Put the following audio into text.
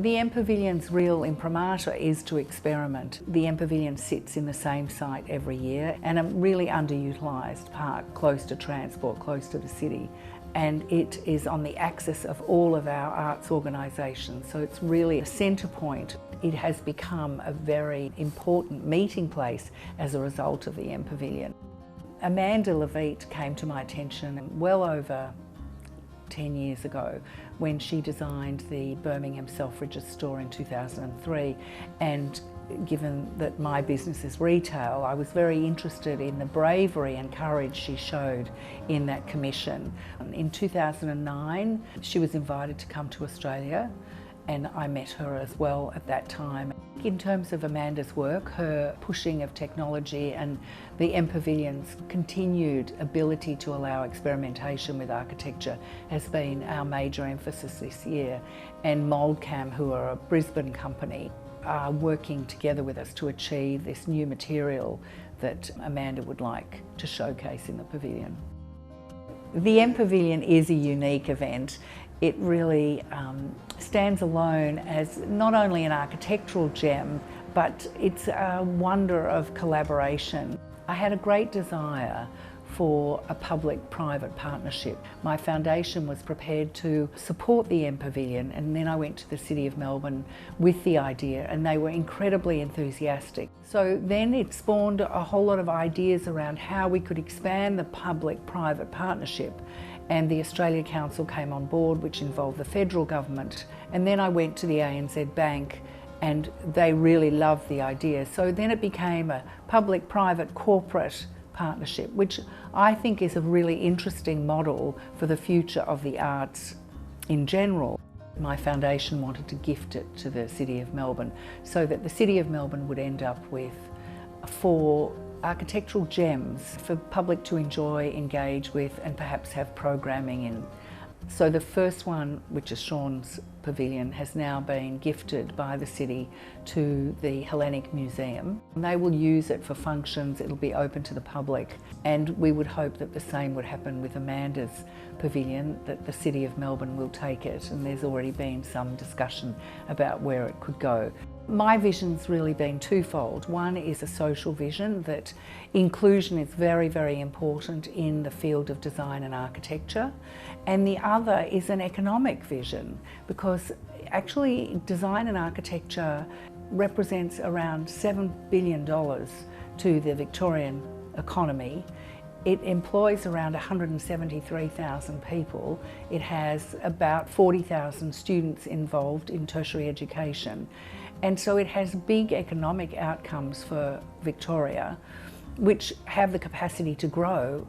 The MPavilion's real imprimatur is to experiment. The MPavilion sits in the same site every year, and a really underutilised park close to transport, close to the city. And it is on the axis of all of our arts organisations, so it's really a centre point. It has become a very important meeting place as a result of the MPavilion. Amanda Levete came to my attention well over 10 years ago when she designed the Birmingham Selfridges store in 2003, and given that my business is retail, I was very interested in the bravery and courage she showed in that commission. In 2009 she was invited to come to Australia, and I met her as well at that time. In terms of Amanda's work, her pushing of technology and the MPavilion's continued ability to allow experimentation with architecture has been our major emphasis this year. And Milgrom, who are a Brisbane company, are working together with us to achieve this new material that Amanda would like to showcase in the pavilion. The MPavilion is a unique event. It really stands alone as not only an architectural gem, but it's a wonder of collaboration. I had a great desire for a public-private partnership. My foundation was prepared to support the MPavilion, and then I went to the City of Melbourne with the idea, and they were incredibly enthusiastic. So then it spawned a whole lot of ideas around how we could expand the public-private partnership, and the Australia Council came on board, which involved the federal government. And then I went to the ANZ Bank, and they really loved the idea. So then it became a public-private corporate partnership, which I think is a really interesting model for the future of the arts in general. My foundation wanted to gift it to the City of Melbourne so that the City of Melbourne would end up with 4 architectural gems for public to enjoy, engage with, and perhaps have programming in. So the first one, which is Sean's pavilion, has now been gifted by the city to the Hellenic Museum. They will use it for functions, it'll be open to the public, and we would hope that the same would happen with Amanda's pavilion, that the City of Melbourne will take it, and there's already been some discussion about where it could go. My vision's really been twofold. One is a social vision that inclusion is very, very important in the field of design and architecture, and the other is an economic vision, because actually design and architecture represents around $7 billion to the Victorian economy. It employs around 173,000 people. It has about 40,000 students involved in tertiary education. And so it has big economic outcomes for Victoria, which have the capacity to grow